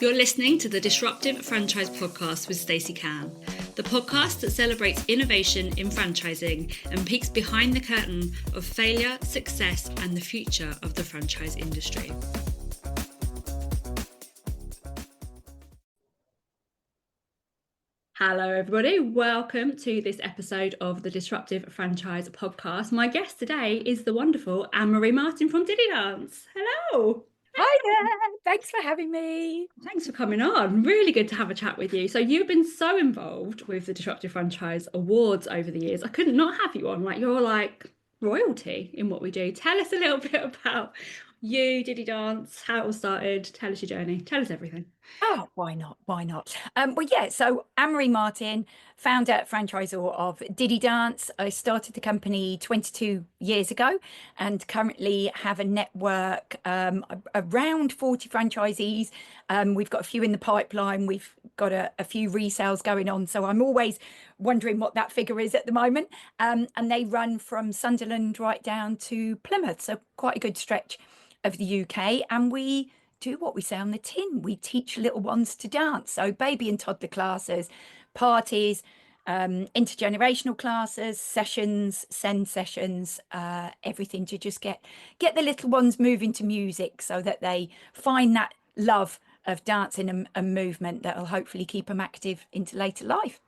You're listening to the Disruptive Franchise Podcast with Stacey Can, the podcast that celebrates innovation in franchising and peeks behind the curtain of failure, success, and the future of the franchise industry. Hello, everybody. Welcome to this episode of the Disruptive Franchise Podcast. My guest today is the wonderful Anne-Marie Martin from Diddy Dance. Hello. Hi there. Thanks for having me. Thanks for coming on. Really good to have a chat with you. So you've been so involved with the Disruptive Franchise Awards over the years. I couldn't not have you on. You're like royalty in what we do. Tell us a little bit about you, Diddy Dance, how it all started. Tell us your journey. Tell us everything. Oh, why not? Why not? So Anne-Marie Martin, founder, franchisor of Diddy Dance. I started the company 22 years ago and currently have a network around 40 franchisees. We've got a few in the pipeline. We've got a few resales going on. So I'm always wondering what that figure is at the moment. And they run from Sunderland right down to Plymouth. So quite a good stretch of the UK. And we do what we say on the tin. We teach little ones to dance. So baby and toddler classes, parties, intergenerational classes, sessions, send sessions, everything to just get the little ones moving to music so that they find that love of dancing and movement that will hopefully keep them active into later life.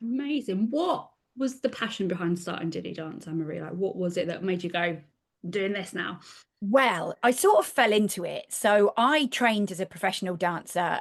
Amazing. What was the passion behind starting Diddy Dance, Anne-Marie? What was it that made you go, I'm doing this now? Well, I sort of fell into it. So I trained as a professional dancer,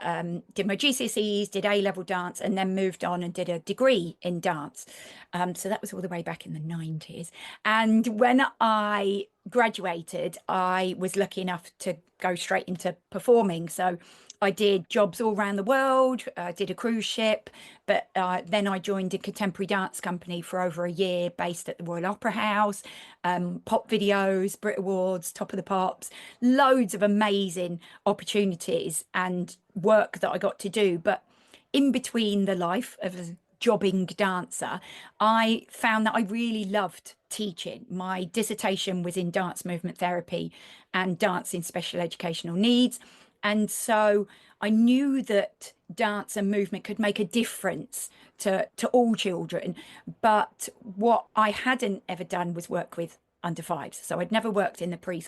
did my GCSEs, did A-level dance, and then moved on and did a degree in dance. So that was all the way back in the 90s. And when I graduated, I was lucky enough to go straight into performing. So I did jobs all around the world, did a cruise ship, but then I joined a contemporary dance company for over a year based at the Royal Opera House, pop videos, Brit Awards, Top of the Pops, loads of amazing opportunities and work that I got to do. But in between the life of a jobbing dancer, I found that I really loved teaching. My dissertation was in dance movement therapy and dance in special educational needs. And so I knew that dance and movement could make a difference to all children. But what I hadn't ever done was work with under fives. So I'd never worked in the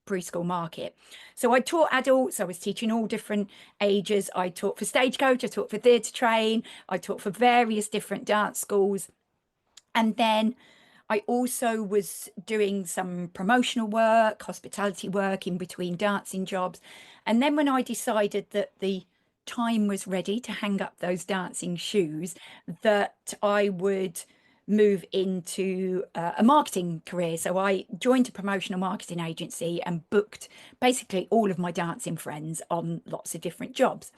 preschool market. So I taught adults. I was teaching all different ages. I taught for Stagecoach. I taught for Theatre Train. I taught for various different dance schools. And then I also was doing some promotional work, hospitality work in between dancing jobs. And then when I decided that the time was ready to hang up those dancing shoes, that I would move into a marketing career. So I joined a promotional marketing agency and booked basically all of my dancing friends on lots of different jobs.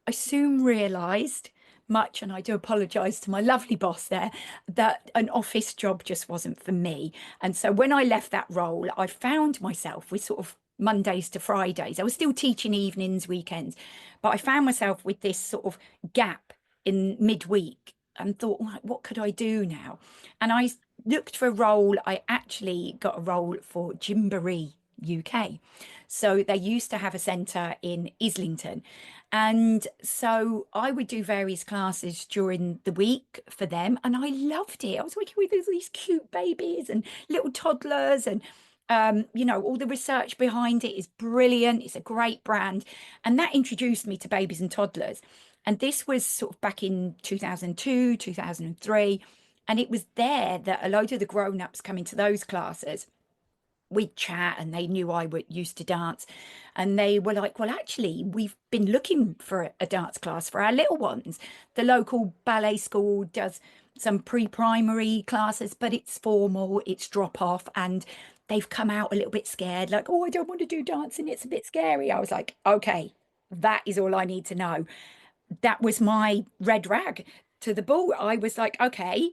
I soon realised much, and I do apologise to my lovely boss there, that an office job just wasn't for me. And so when I left that role, I found myself with sort of Mondays to Fridays. I was still teaching evenings, weekends, but I found myself with this sort of gap in midweek and thought, what could I do now? And I looked for a role. I actually got a role for Gymboree UK. So they used to have a centre in Islington. And so I would do various classes during the week for them. And I loved it. I was working with these cute babies and little toddlers and all the research behind it is brilliant. It's a great brand. And that introduced me to babies and toddlers. And this was sort of back in 2002, 2003. And it was there that a load of the grown-ups coming to those classes, we'd chat and they knew I used to dance. And they were like, well, actually, we've been looking for a dance class for our little ones. The local ballet school does some pre-primary classes, but it's formal, it's drop off. And they've come out a little bit scared, like, oh, I don't want to do dancing. It's a bit scary. I was like, okay, that is all I need to know. That was my red rag to the bull. I was like, okay,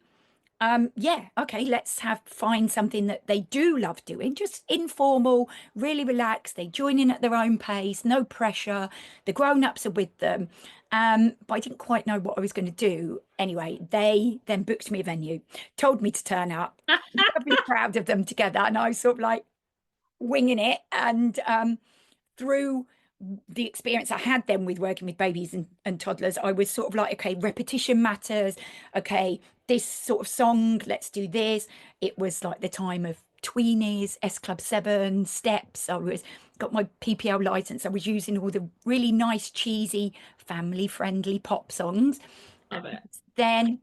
let's find something that they do love doing, just informal, really relaxed. They join in at their own pace, no pressure. The grown-ups are with them. But I didn't quite know what I was going to do. Anyway, they then booked me a venue, told me to turn up. I'd be proud of them together. And I was sort of like winging it. And through the experience I had then with working with babies and toddlers, I was sort of like, okay, repetition matters. Okay, this sort of song, let's do this. It was like the time of tweenies, S Club 7, Steps. I was got my PPL license. I was using all the really nice, cheesy, family-friendly pop songs. Love it. Then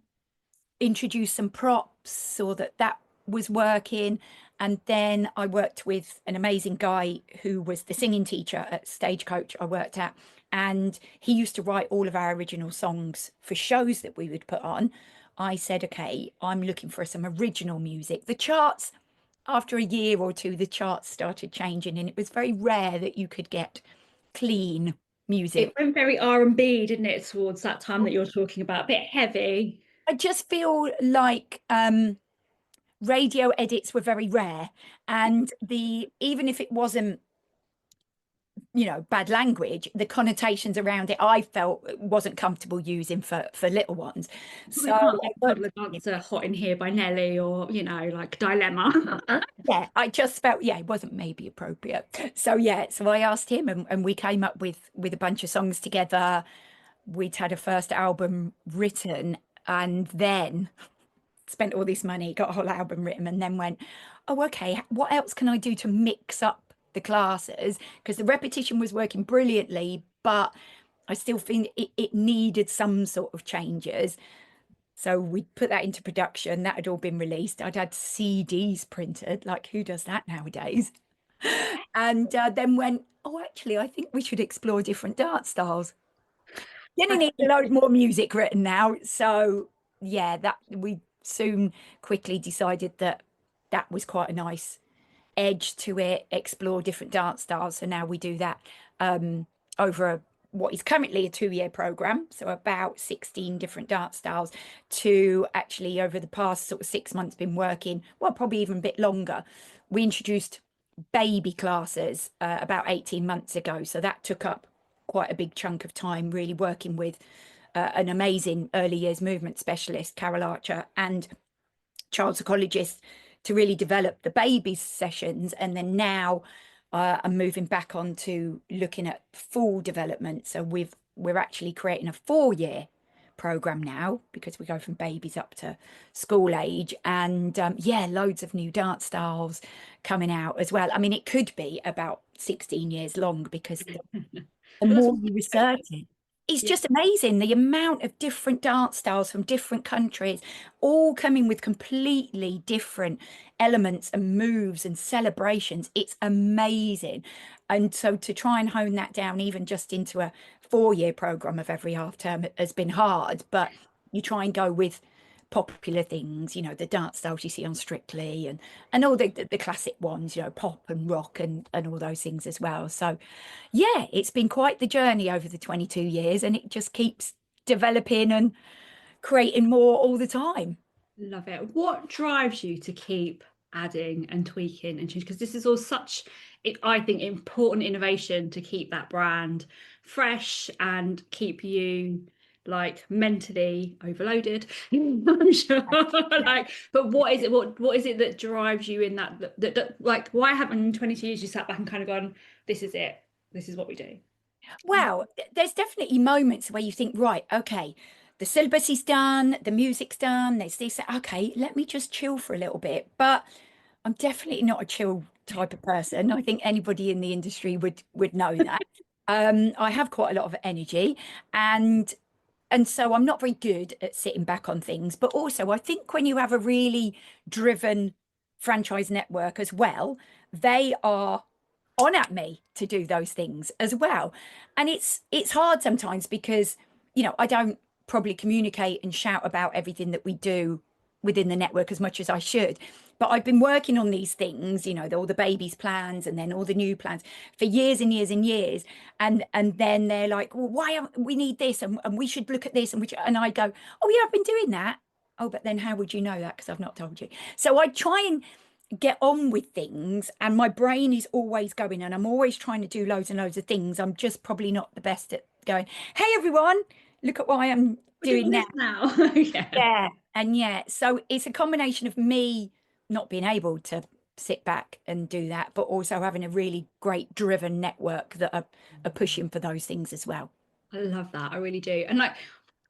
introduce some props, saw that that was working. And then I worked with an amazing guy who was the singing teacher at Stagecoach I worked at. And he used to write all of our original songs for shows that we would put on. I said, okay, I'm looking for some original music. The charts, after a year or two, the charts started changing, and it was very rare that you could get clean It music. went very R&B, didn't it, towards that time that you're talking about? A bit heavy. I just feel like radio edits were very rare, and the even if it wasn't, bad language, the connotations around it I felt wasn't comfortable using for little ones. We So can't do Toddler Dancer Hot in Here by Nelly or, like Dilemma. yeah, I just felt, yeah, it wasn't maybe appropriate. So yeah, so I asked him, and we came up with a bunch of songs together. We'd had a first album written, and then spent all this money, got a whole album written, and then went, oh, okay, what else can I do to mix up the classes? Because the repetition was working brilliantly, but I still think it needed some sort of changes. So we put that into production. That had all been released. I'd had CDs printed. Like, who does that nowadays? And then went, oh, actually, I think we should explore different dance styles. Gonna I need a load more music written now. So yeah, that we soon quickly decided that that was quite a nice edge to it, explore different dance styles. So now we do that over what is currently a 2-year program. So about 16 different dance styles to actually over the past sort of 6 months been working, well, probably even a bit longer. We introduced baby classes about 18 months ago. So that took up quite a big chunk of time, really working with an amazing early years movement specialist, Carol Archer, and child psychologist to really develop the baby sessions. And then now I'm moving back on to looking at full development. So we're actually creating a 4-year program now because we go from babies up to school age, and yeah, loads of new dance styles coming out as well. I mean, it could be about 16 years long because the Well, that's more what you research it, it's yeah, just amazing the amount of different dance styles from different countries, all coming with completely different elements and moves and celebrations. It's amazing. And so to try and hone that down, even just into a 4-year program of every half term, has been hard. But you try and go with popular things, the dance styles you see on Strictly, and all the classic ones, pop and rock and all those things as well. So yeah, it's been quite the journey over the 22 years, and it just keeps developing and creating more all the time. love it. What drives you to keep adding and tweaking and change? Because this is all such, I think, important innovation to keep that brand fresh and keep you like mentally overloaded. I'm sure. Like, but what is it? What is it that drives you in that like why haven't in 22 years you sat back and kind of gone, this is it, this is what we do? Wow, there's definitely moments where you think, right, okay, the syllabus is done, the music's done, there's this, okay, let me just chill for a little bit. But I'm definitely not a chill type of person. I think anybody in the industry would know that. I have quite a lot of energy, and so I'm not very good at sitting back on things. But also, I think when you have a really driven franchise network as well, they are on at me to do those things as well. And it's hard sometimes because, I don't probably communicate and shout about everything that we do within the network as much as I should. But I've been working on these things, all the babies plans and then all the new plans for years and years and years. And then they're like, well, why aren't we need this and we should look at this and I go, oh yeah, I've been doing that. Oh, but then how would you know that? Because I've not told you. So I try and get on with things, and my brain is always going, and I'm always trying to do loads and loads of things. I'm just probably not the best at going, hey everyone, look at what I am We're doing doing now. this now. Yeah. Yeah. And yeah, so it's a combination of me not being able to sit back and do that, but also having a really great driven network that are pushing for those things as well. I love that. I really do. And like,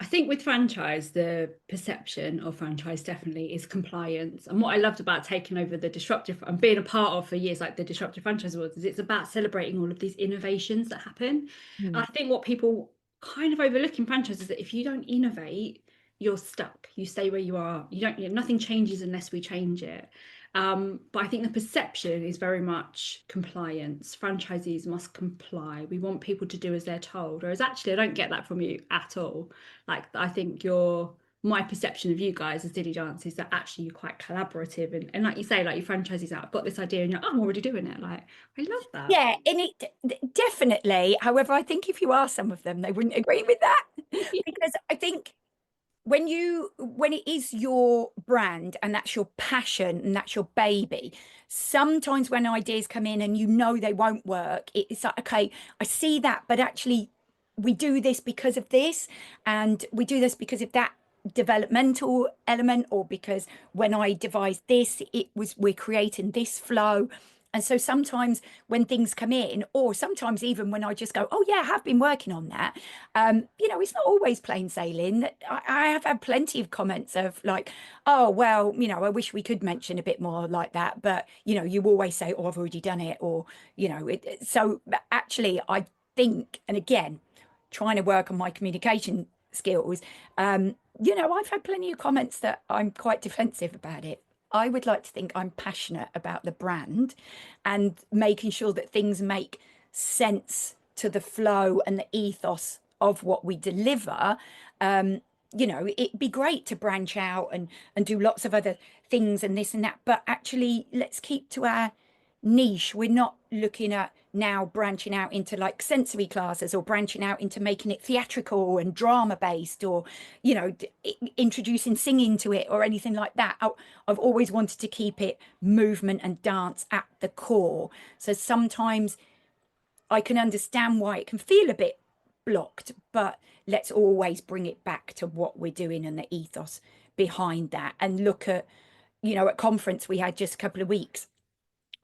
I think with franchise, the perception of franchise definitely is compliance. And what I loved about taking over the disruptive and being a part of for years, like the Disruptive Franchise Awards, is it's about celebrating all of these innovations that happen. And I Mm. think what people kind of overlook in franchise is that if you don't innovate, you're stuck. You stay where you are. You don't, nothing changes unless we change it. But I think the perception is very much compliance. Franchisees must comply. We want people to do as they're told. Whereas actually, I don't get that from you at all. Like, I think my perception of you guys as Diddy Dance is that actually you're quite collaborative. And like you say, like your franchisees out, I've got this idea and you're, oh, I'm already doing it. Like, I love that. Yeah, and definitely. However, I think if you ask some of them, they wouldn't agree with that because I think when it is your brand and that's your passion and that's your baby, sometimes when ideas come in and you know they won't work, it's like, okay, I see that, but actually we do this because of this, and we do this because of that developmental element, or because when I devised this, we're creating this flow. And so sometimes when things come in, or sometimes even when I just go, oh yeah, I have been working on that, it's not always plain sailing. I have had plenty of comments of like, oh, well, I wish we could mention a bit more like that. But, you always say, oh, I've already done it. Or, so actually, I think, and again, trying to work on my communication skills, I've had plenty of comments that I'm quite defensive about it. I would like to think I'm passionate about the brand and making sure that things make sense to the flow and the ethos of what we deliver. It'd be great to branch out and do lots of other things and this and that, but actually let's keep to our niche. We're not looking at now branching out into like sensory classes or branching out into making it theatrical and drama based, or introducing singing to it or anything like that. I've always wanted to keep it movement and dance at the core. So sometimes I can understand why it can feel a bit blocked, but let's always bring it back to what we're doing and the ethos behind that, and look at at conference we had just a couple of weeks,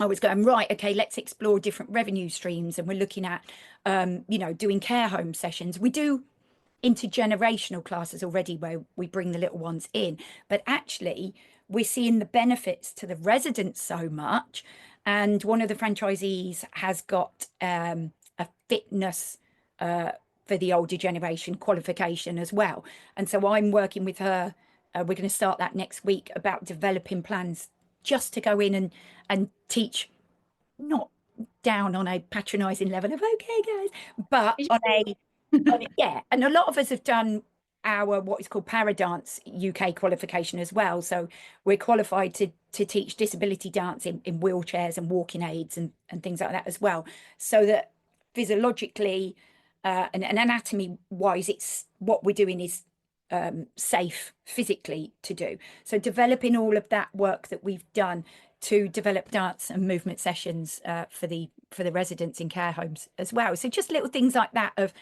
I was going, right, okay, let's explore different revenue streams. And we're looking at, doing care home sessions. We do intergenerational classes already where we bring the little ones in. But actually, we're seeing the benefits to the residents so much. And one of the franchisees has got a fitness for the older generation qualification as well. And so I'm working with her. We're going to start that next week about developing plans just to go in and teach, not down on a patronizing level of okay guys, but yeah. And a lot of us have done our what is called paradance UK qualification as well, so we're qualified to teach disability dance in wheelchairs and walking aids and things like that as well, so that physiologically and anatomy wise, it's what we're doing is safe physically to do. So developing all of that work that we've done to develop dance and movement sessions for the residents in care homes as well. So just little things like that of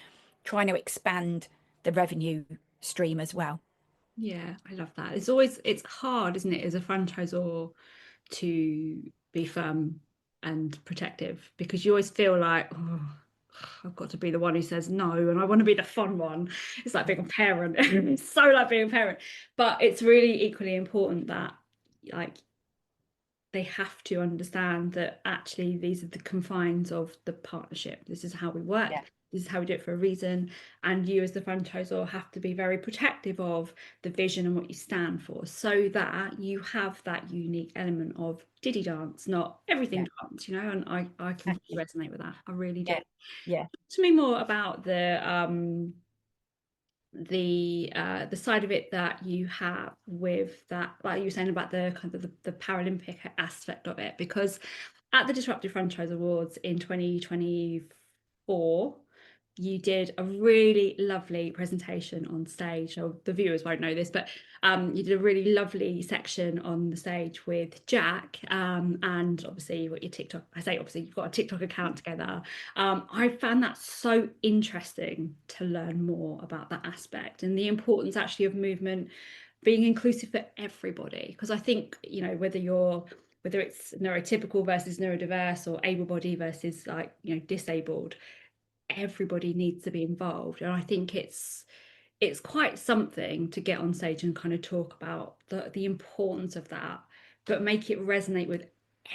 trying to expand the revenue stream as well. Yeah, I love that. It's hard, isn't it, as a franchisor to be firm and protective, because you always feel like, oh, I've got to be the one who says no, and I want to be the fun one. It's like being a parent. It's so like being a parent. But it's really equally important that like they have to understand that actually these are the confines of the partnership. This is how we work. Yeah. This is how we do it for a reason. And you, as the franchisor, have to be very protective of the vision and what you stand for, so that you have that unique element of Diddy dance, not everything Yeah. dance, And I completely Exactly. resonate with that. I really do. Yeah. Yeah. Talk to me more about the side of it that you have with that, like you were saying about the kind of the Paralympic aspect of it, because at the Disruptive Franchise Awards in 2024 you did a really lovely presentation on stage. So the viewers won't know this, but you did a really lovely section on the stage with Jack, and obviously what your TikTok, I say obviously you've got a TikTok account together. I found that so interesting to learn more about that aspect and the importance actually of movement being inclusive for everybody, because I think whether you're whether it's neurotypical versus neurodiverse or able-bodied versus like, disabled, everybody needs to be involved. And I think it's quite something to get on stage and kind of talk about the importance of that, but make it resonate with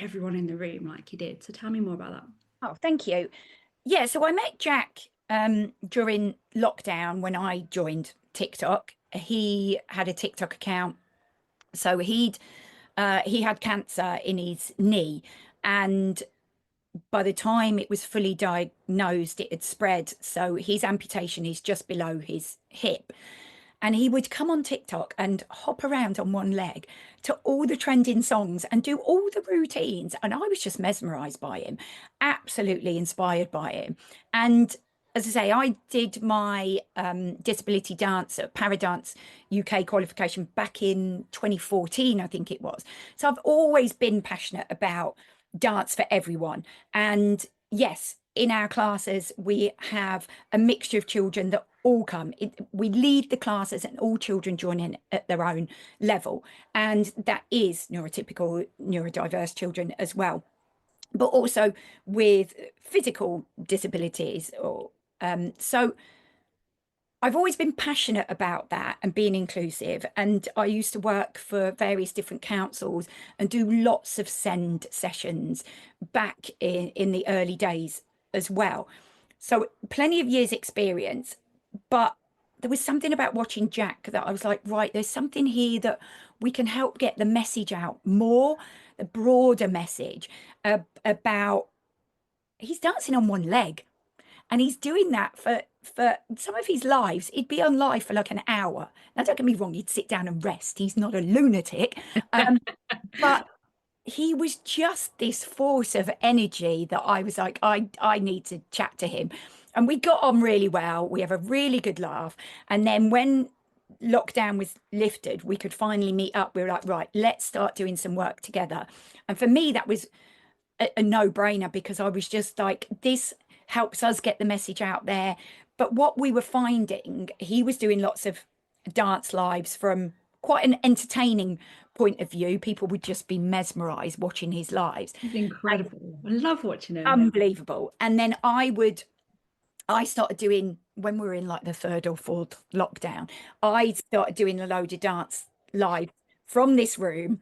everyone in the room like you did. So tell me more about that. Oh, thank you. Yeah, so I met Jack during lockdown when I joined TikTok. He had a TikTok account, so he had cancer in his knee, and by the time it was fully diagnosed, it had spread. So his amputation is just below his hip. And he would come on TikTok and hop around on one leg to all the trending songs and do all the routines. And I was just mesmerized by him, absolutely inspired by him. And as I say, I did my disability dance at Paradance UK qualification back in 2014, I think it was. So I've always been passionate about dance for everyone. And yes, in our classes, we have a mixture of children that all come. We lead the classes and all children join in at their own level. And that is neurotypical, neurodiverse children as well, but also with physical disabilities. So I've always been passionate about that and being inclusive. And I used to work for various different councils and do lots of send sessions back in the early days as well. So plenty of years experience, but there was something about watching Jack that I was like, right, there's something here that we can help get the message out more, the broader message about he's dancing on one leg and he's doing that for some of his lives. He'd be on live for like an hour. Now, don't get me wrong, he'd sit down and rest. He's not a lunatic. But he was just this force of energy that I was like, I need to chat to him. And we got on really well. We have a really good laugh. And then when lockdown was lifted, we could finally meet up. We were like, right, let's start doing some work together. And for me, that was a no-brainer because I was just like, this helps us get the message out there. But what we were finding, he was doing lots of dance lives from quite an entertaining point of view. People would just be mesmerized watching his lives. It's incredible. I love watching him. Unbelievable. And then I started doing, when we were in like the third or fourth lockdown, I started doing a load of dance live from this room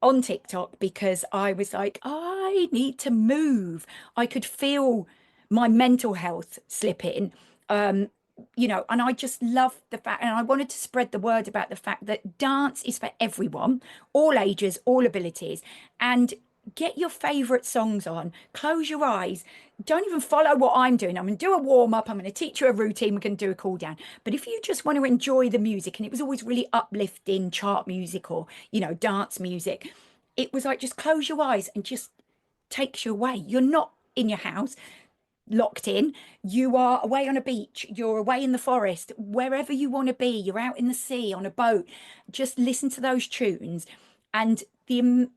on TikTok because I was like, I need to move. I could feel my mental health slipping. And I just love the fact, and I wanted to spread the word about the fact that dance is for everyone, all ages, all abilities, and get your favorite songs on, close your eyes, don't even follow what I'm doing. I'm going to do a warm up, I'm going to teach you a routine, we're going to do a cool down. But if you just want to enjoy the music, and it was always really uplifting chart music or, dance music, it was like just close your eyes and just takes you away. You're not in your house locked in. You are away on a beach, you're away in the forest, wherever you want to be, you're out in the sea on a boat. Just listen to those tunes and the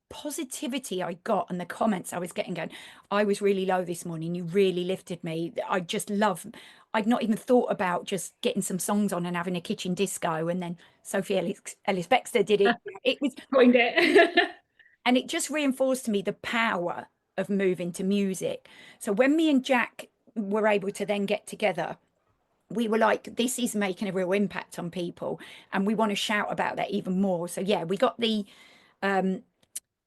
positivity I got and the comments I was getting going, I was really low this morning, you really lifted me. I just love, I'd not even thought about just getting some songs on and having a kitchen disco, and then Sophie Ellis Bextor did it. It was Coined it. and it just reinforced to me the power of moving to music. So when me and Jack were able to then get together, we were like, this is making a real impact on people. And we want to shout about that even more. So yeah, we got the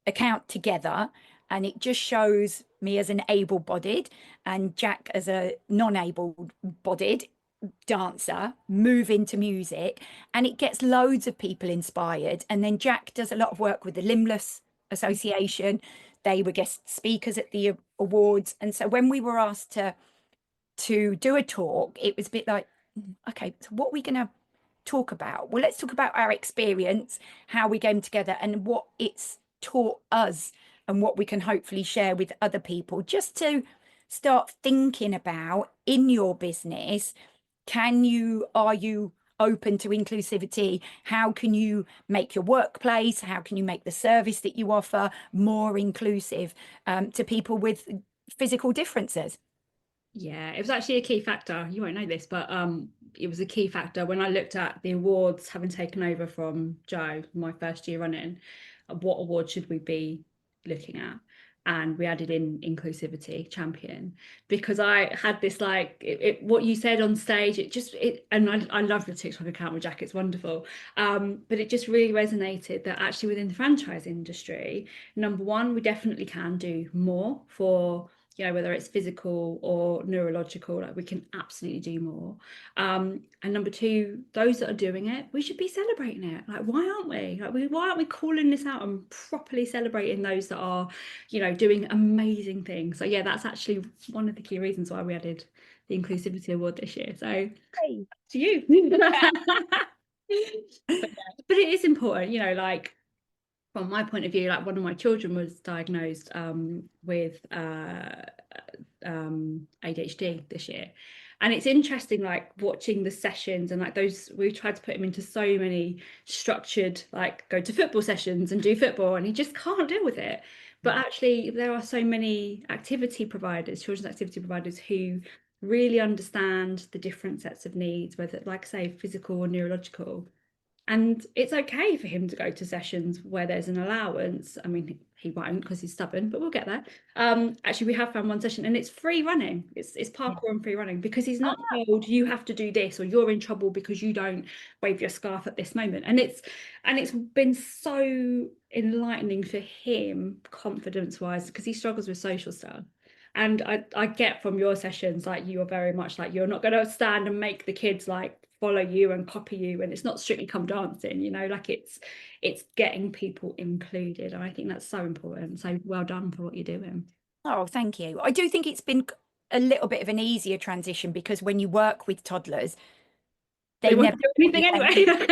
account together, and it just shows me as an able-bodied and Jack as a non-able-bodied dancer move into music, and it gets loads of people inspired. And then Jack does a lot of work with the Limbless Association. They were guest speakers at the awards, and so when we were asked to do a talk, it was a bit like, okay, so what are we going to talk about? Well, let's talk about our experience, how we came together, and what it's taught us, and what we can hopefully share with other people, just to start thinking about in your business. Are you open to inclusivity? How can you make your workplace? How can you make the service that you offer more inclusive to people with physical differences? Yeah, it was actually a key factor. You won't know this, but it was a key factor when I looked at the awards, having taken over from Joe my first year running. What award should we be looking at. And we added in inclusivity champion because I had this like what you said on stage. It just it and I love the TikTok account with Jack. It's wonderful. But it just really resonated that actually within the franchise industry, number one, we definitely can do more for, you know, whether it's physical or neurological, like we can absolutely do more. And number two, those that are doing it, we should be celebrating it. Like, why aren't we? Like, why aren't we calling this out and properly celebrating those that are, you know, doing amazing things? So yeah, that's actually one of the key reasons why we added the Inclusivity Award this year. So Hey. to you. But it is important, you know, like from my point of view, like one of my children was diagnosed with ADHD this year. And it's interesting, like watching the sessions and like those, we tried to put him into so many structured, like go to football sessions and do football, and he just can't deal with it. But actually, there are so many activity providers, children's activity providers, who really understand the different sets of needs, whether, like I say, physical or neurological, and it's okay for him to go to sessions where there's an allowance. I mean, he won't because he's stubborn, but we'll get there. Actually, we have found one session and it's free running. It's Yeah. parkour and free running because he's not told you have to do this or you're in trouble because you don't wave your scarf at this moment. And it's been so enlightening for him confidence wise because he struggles with social stuff. And I get from your sessions, like you are very much like you're not going to stand and make the kids like follow you and copy you, and it's not strictly come dancing, you know, like it's getting people included, and I think that's so important. So well done for what you're doing. Oh, thank you. I do think it's been a little bit of an easier transition because when you work with toddlers, They they want never to do anything anyway.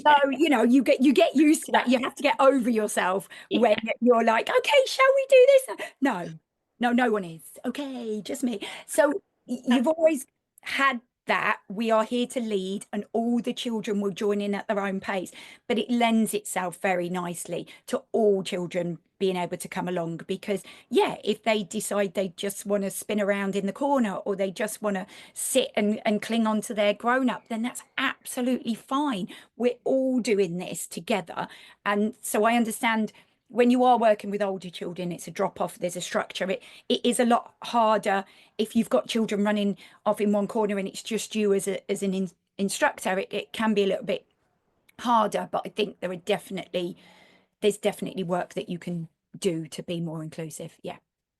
so, Yeah, you get used to that. You have to get over yourself when yeah, you're like, okay, shall we do this? No, no, no one is. Okay, just me. So you've always had that. We are here to lead, and all the children will join in at their own pace. But it lends itself very nicely to all children being able to come along because, yeah, if they decide they just want to spin around in the corner or they just want to sit and cling on to their grown up, then that's absolutely fine. We're all doing this together. And so I understand when you are working with older children, it's a drop off, there's a structure. It is a lot harder if you've got children running off in one corner and it's just you as an instructor. It can be a little bit harder, but I think there's definitely work that you can do to be more inclusive. Yeah.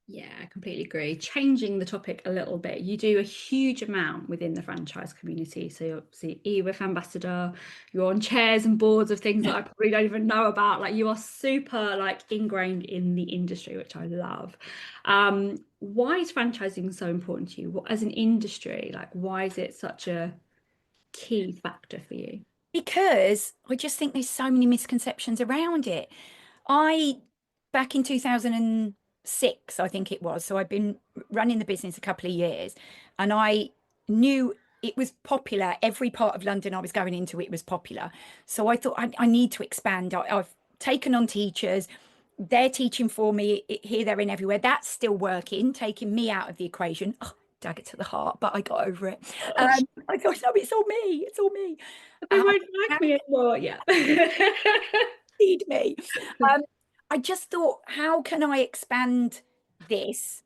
yeah, I completely agree. Changing the topic a little bit, you do a huge amount within the franchise community. So you're obviously EWIF ambassador, you're on chairs and boards of things that I probably don't even know about. Like you are super like ingrained in the industry, which I love. Why is franchising so important to you? What, as an industry, like why is it such a key factor for you? Because I just think there's so many misconceptions around it. I, back in 2006, I think it was, so I've been running the business a couple of years, and I knew it was popular. Every part of London I was going into, it was popular. So I thought I need to expand. I've taken on teachers. They're teaching for me here, there, and everywhere. That's still working, taking me out of the equation. Oh, dagger to the heart, but I got over it. Gosh, I thought, no, it's all me. It's all me. they Um, won't like me anymore. Yeah. Feed me. Um, I just thought, how can I expand this,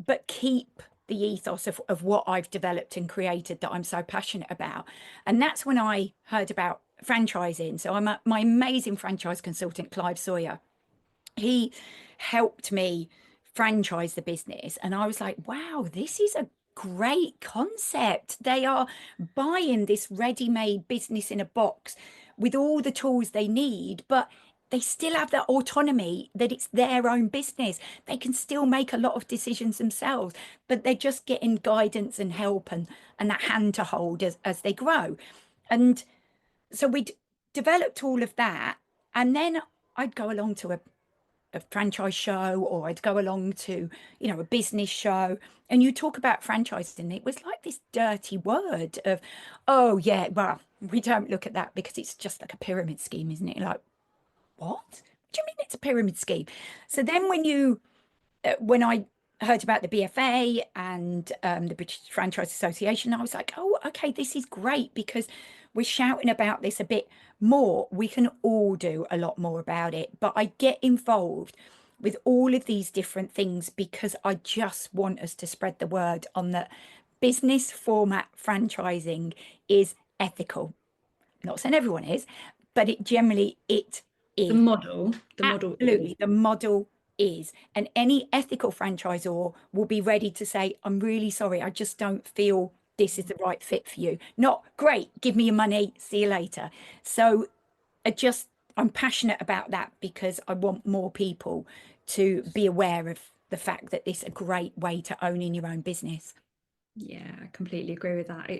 but keep the ethos of what I've developed and created that I'm so passionate about? And that's when I heard about franchising. So my amazing franchise consultant, Clive Sawyer, he helped me franchise the business. And I was like, wow, this is a great concept. They are buying this ready-made business in a box with all the tools they need, but they still have that autonomy that it's their own business. They can still make a lot of decisions themselves, but they're just getting guidance and help and that hand to hold as they grow. And so we'd developed all of that. And then I'd go along to a franchise show, or I'd go along to, a business show, and you talk about franchising. It was like this dirty word of, oh yeah, well, we don't look at that because it's just like a pyramid scheme, isn't it? Like, what? What do you mean it's a pyramid scheme? So then when I heard about the BFA and the British Franchise Association, I was like, oh, okay, this is great because we're shouting about this a bit more. We can all do a lot more about it. But I get involved with all of these different things because I just want us to spread the word on that business format franchising is ethical. I'm not saying everyone is, but it The is. model, the model is. Absolutely. The model is. And any ethical franchisor will be ready to say, I'm really sorry, I just don't feel this is the right fit for you. Not great, give me your money, see you later. So I just, I'm passionate about that because I want more people to be aware of the fact that this is a great way to own in your own business. Yeah, I completely agree with that.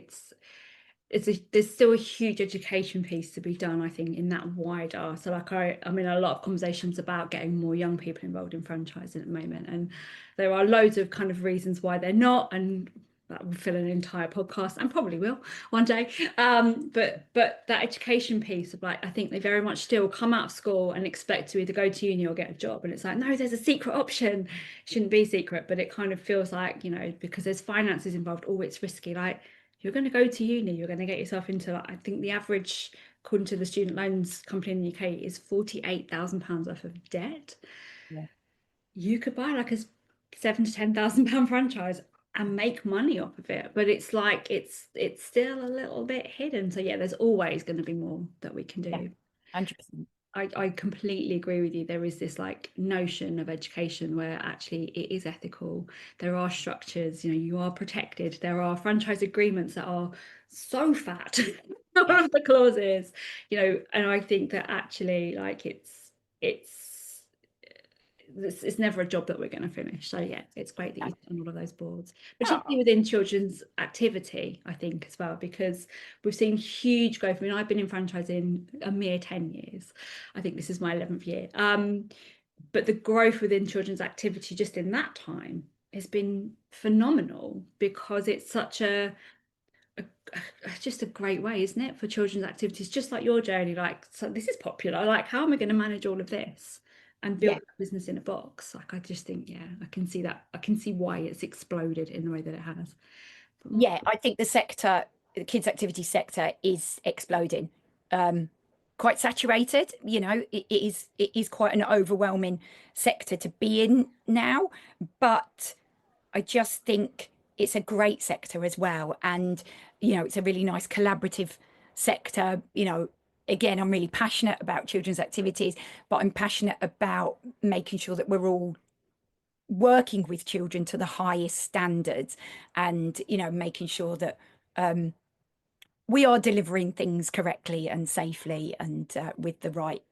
There's still a huge education piece to be done, I think, in that wider. So like I mean a lot of conversations about getting more young people involved in franchising at the moment. And there are loads of kind of reasons why they're not, and that will fill an entire podcast and probably will one day. But that education piece of like I think they very much still come out of school and expect to either go to uni or get a job. And it's like, no, there's a secret option. It shouldn't be secret, but it kind of feels like, you know, because there's finances involved, oh, it's risky. Like you're going to go to uni, you're going to get yourself into, like, I think the average, according to the student loans company in the UK, is £48,000 worth of debt. Yeah. You could buy like a £7,000 to £10,000 franchise and make money off of it, but it's like it's still a little bit hidden. So yeah, there's always going to be more that we can Yeah, do. 100%. I completely agree with you. There is this like notion of education where actually it is ethical. There are structures, you know, you are protected. There are franchise agreements that are so fat. One Yeah. of the clauses, you know, and I think that actually like it's it's never a job that we're going to finish. So yeah, it's great that No. you've done all of those boards, Oh, particularly within children's activity, I think as well, because we've seen huge growth. I mean, I've been in franchising a mere 10 years. I think this is my 11th year. But the growth within children's activity just in that time has been phenomenal because it's such a, just a great way, isn't it, for children's activities, just like your journey. Like, so this is popular. Like, how am I going to manage all of this and build yeah. a business in a box? Like, I just think, yeah, I can see that. I can see why it's exploded in the way that it has. But more, Yeah, I think the sector, the kids' activity sector is exploding. Um, Quite saturated, it is quite an overwhelming sector to be in now, but I just think it's a great sector as well. And, it's a really nice collaborative sector. Again, I'm really passionate about children's activities, but I'm passionate about making sure that we're all working with children to the highest standards and making sure that we are delivering things correctly and safely and with the right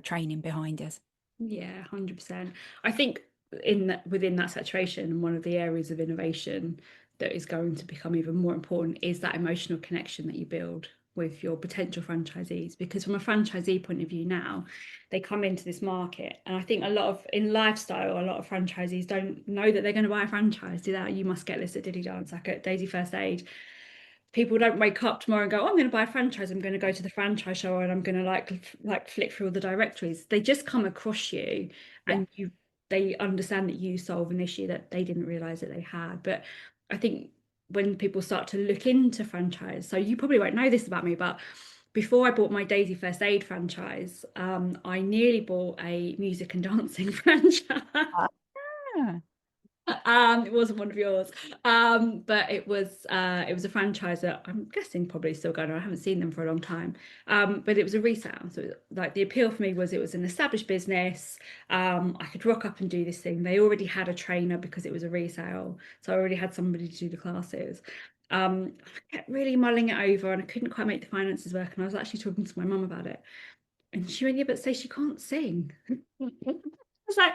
training behind us. yeah, 100%. I think in that within that saturation, one of the areas of innovation that is going to become even more important is that emotional connection that you build with your potential franchisees. Because from a franchisee point of view now, they come into this market, and I think a lot of in lifestyle, a lot of franchisees don't know that they're going to buy a franchise. Do that? You must get this at Diddy Dance, like at Daisy First Aid. People don't wake up tomorrow and go, oh, I'm going to buy a franchise. I'm going to go to the franchise show and I'm going to like flick through all the directories. They just come across you, Yeah, and they understand that you solve an issue that they didn't realize that they had. But I think when people start to look into franchise, so you probably won't know this about me, but before I bought my Daisy First Aid franchise, I nearly bought a music and dancing franchise. ah, It wasn't one of yours. But it was a franchise that I'm guessing probably still going on. I haven't seen them for a long time. But it was a resale. So like the appeal for me was it was an established business. I could rock up and do this thing. They already had a trainer because it was a resale. So I already had somebody to do the classes. I kept really mulling it over and I couldn't quite make the finances work. And I was actually talking to my mum about it. And she went, yeah, but say she can't sing. I was like,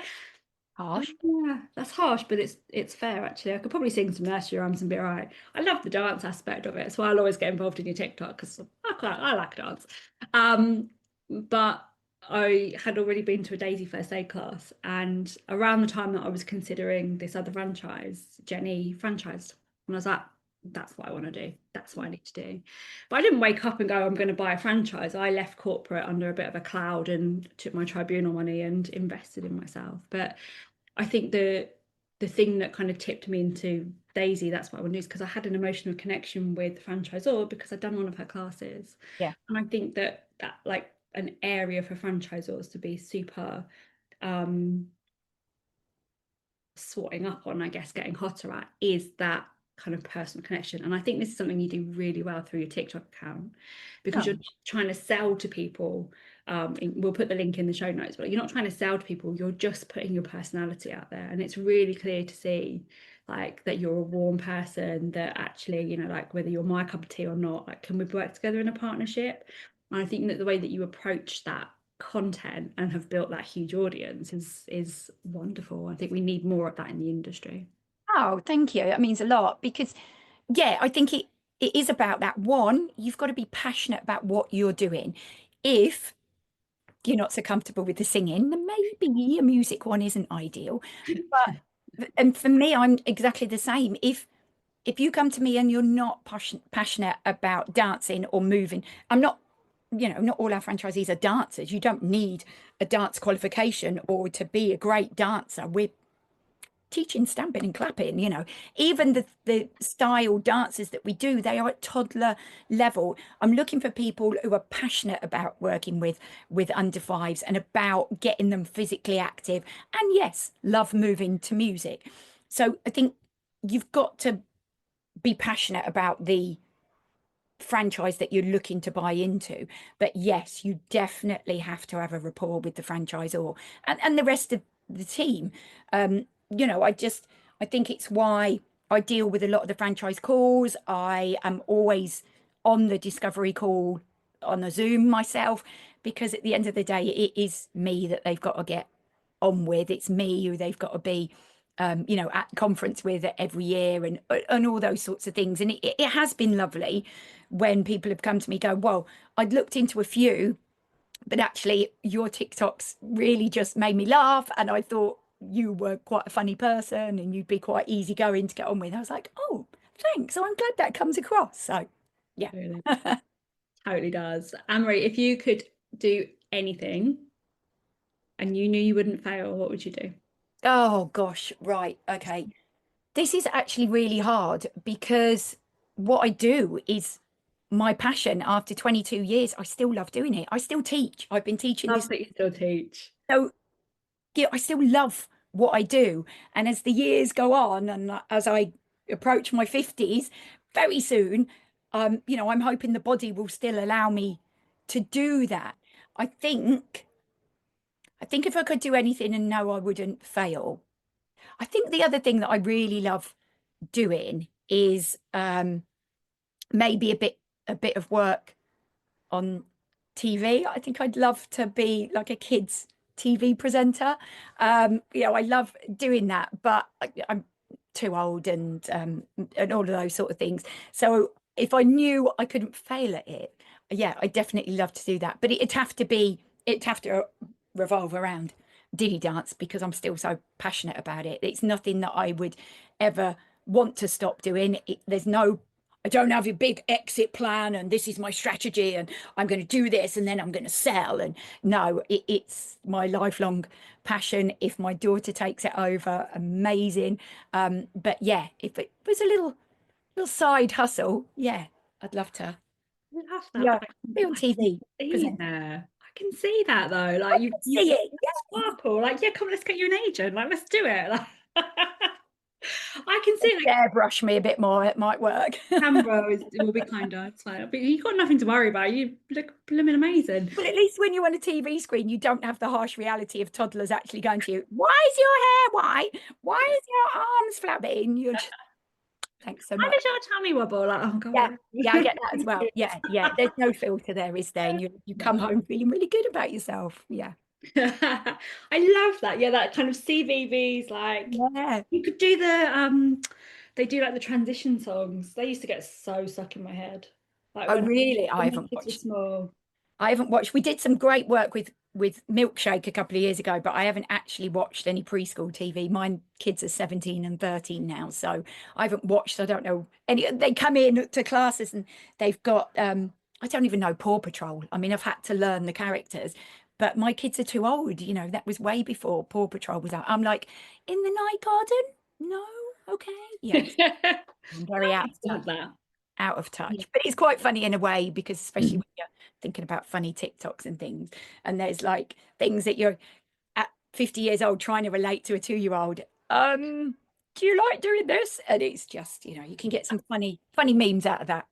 harsh. yeah, that's harsh, but it's fair actually. I could probably sing some nursery rhymes and be all right. I love the dance aspect of it. That's why I'll always get involved in your TikTok because I like dance. But I had already been to a Daisy First Aid class, and around the time that I was considering this other franchise, Jenny franchised, and I was like, that's what I want to do. That's what I need to do. But I didn't wake up and go, I'm going to buy a franchise. I left corporate under a bit of a cloud and took my tribunal money and invested in myself. But I think the thing that kind of tipped me into Daisy, that's what I want to do, is because I had an emotional connection with the franchisor because I'd done one of her classes. Yeah, And I think that like an area for franchisors to be super um swatting up on, I guess, getting hotter at, is that kind of personal connection. And I think this is something you do really well through your TikTok account, because you're Oh, not trying to sell to people. We'll put the link in the show notes, but you're not trying to sell to people. You're just putting your personality out there, and it's really clear to see like that you're a warm person, that actually, you know, like whether you're my cup of tea or not, like can we work together in a partnership? And I think that the way that you approach that content and have built that huge audience is wonderful. I think we need more of that in the industry. oh, thank you. That means a lot because, yeah, I think it is about that. One, you've got to be passionate about what you're doing. If you're not so comfortable with the singing, then maybe a music one isn't ideal. But and for me, I'm exactly the same. If you come to me and you're not passionate about dancing or moving, I'm not, not all our franchisees are dancers. You don't need a dance qualification or to be a great dancer. We're teaching stamping and clapping. Even the style dances that we do, they are at toddler level. I'm looking for people who are passionate about working with under fives and about getting them physically active, and yes, love moving to music. So I think you've got to be passionate about the franchise that you're looking to buy into. But yes, you definitely have to have a rapport with the franchisor and the rest of the team. I think it's why I deal with a lot of the franchise calls. I am always on the discovery call on a Zoom myself, because at the end of the day, it is me that they've got to get on with. It's me who they've got to be at conference with every year, and all those sorts of things. And it has been lovely when people have come to me, go, well, I'd looked into a few, but actually your TikToks really just made me laugh. And I thought you were quite a funny person and you'd be quite easygoing to get on with. I was like, oh, thanks. So I'm glad that comes across. So yeah. Really, totally does. Anne-Marie, if you could do anything and you knew you wouldn't fail, what would you do? Oh gosh, right. Okay. This is actually really hard because what I do is my passion. After 22 years, I still love doing it. I still teach. I've been teaching Love this. that you still teach. So, yeah, I still love what I do. And as the years go on and as I approach my 50s, very soon, I'm hoping the body will still allow me to do that. I think, I think if I could do anything and know I wouldn't fail. I think the other thing that I really love doing is maybe a bit of work on TV. I think I'd love to be like a kids TV presenter. I love doing that, but I'm too old and all of those sort of things. So if I knew I couldn't fail at it, yeah, I definitely love to do that. But it'd have to revolve around diddy dance because I'm still so passionate about it. It's nothing that I would ever want to stop doing. I don't have a big exit plan and this is my strategy and I'm going to do this and then I'm going to sell. And no, it's my lifelong passion. If my daughter takes it over, amazing. But yeah, if it was a little side hustle, yeah, I'd love to. I love that, Yeah, but be on I can TV see present. there. I can see that though. I Like can you see it. sparkle. Like, yeah, come, let's get you an agent. Like, let's do it. Like, I can see like Yeah, airbrush me a bit more. It might work. camera it will be kinder. It's fine. But you've got nothing to worry about. You look blooming amazing. Well, at least when you're on a TV screen, you don't have the harsh reality of toddlers actually going to you, why is your hair white? Why is your arms flabby? And you're just, thanks so How much. does your tummy wobble? Like, oh Yeah, God. yeah, I get that as well. Yeah, yeah. There's no filter there, is there? And you come No. home feeling really good about yourself. Yeah. I love that. Yeah, that kind of CVVs, like Yeah. you could do the they do like the transition songs. They used to get so stuck in my head. Like Oh, when really? I when my haven't kids were watched. small. I haven't watched. We did some great work with Milkshake a couple of years ago, but I haven't actually watched any preschool TV. Mine kids are 17 and 13 now, so I haven't watched. I don't know any. They come in to classes and they've got I don't even know Paw Patrol. I mean, I've had to learn the characters, but my kids are too old. That was way before Paw Patrol was out. I'm like, in the night garden? No, okay, yes. I'm very out of Nice, love touch that. out of Yeah. touch. But it's quite funny in a way because especially when you're thinking about funny TikToks and things, and there's like things that you're at 50 years old trying to relate to a 2-year-old. Do you like doing this? And it's just, you can get some funny memes out of that.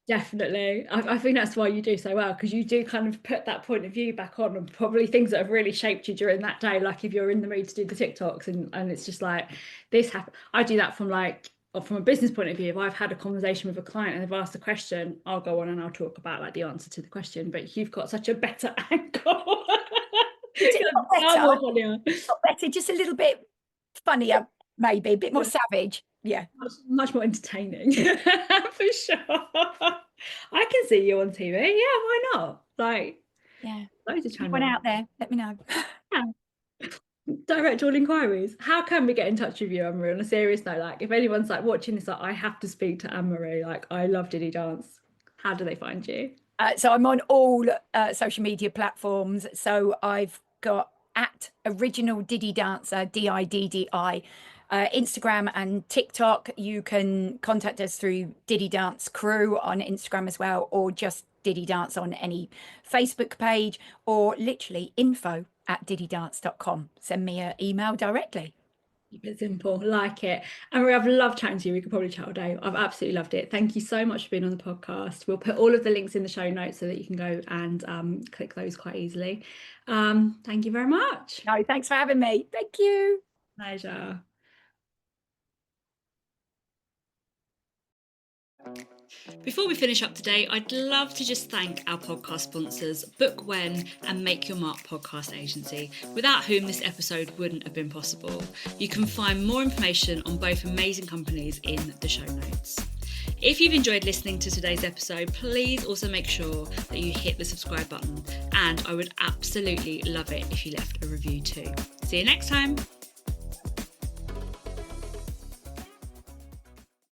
Definitely. I think that's why you do so well, because you do kind of put that point of view back on, and probably things that have really shaped you during that day. Like if you're in the mood to do the TikToks, and it's just like this happened. I do that from like, or from a business point of view. If I've had a conversation with a client and they've asked a question, I'll go on and I'll talk about like the answer to the question. But you've got such a better angle. Not better, not better, just a little bit funnier, maybe a bit more savage. Yeah. Much more entertaining. For sure. I can see you on TV. Yeah, why not? Like, Yeah. loads of Anyone channels. out there, let me know. Yeah. Direct all inquiries. How can we get in touch with you, Anne-Marie, on a serious note? Like, if anyone's like watching this, like, I have to speak to Anne-Marie. Like, I love Diddy Dance. How do they find you? So I'm on all social media platforms. So I've got at original Diddy Dancer, Diddi, Instagram and TikTok. You can contact us through Diddy Dance Crew on Instagram as well, or just Diddy Dance on any Facebook page, or literally info@diddydance.com. Send me an email directly. Keep it simple, like it. And Marie, I've loved chatting to you. We could probably chat all day. I've absolutely loved it. Thank you so much for being on the podcast. We'll put all of the links in the show notes so that you can go and click those quite easily. Thank you very much. No, thanks for having me. Thank you. Pleasure. Before we finish up today, I'd love to just thank our podcast sponsors, Book When and Make Your Mark Podcast Agency, without whom this episode wouldn't have been possible. You can find more information on both amazing companies in the show notes. If you've enjoyed listening to today's episode, please also make sure that you hit the subscribe button, and I would absolutely love it if you left a review too. See you next time.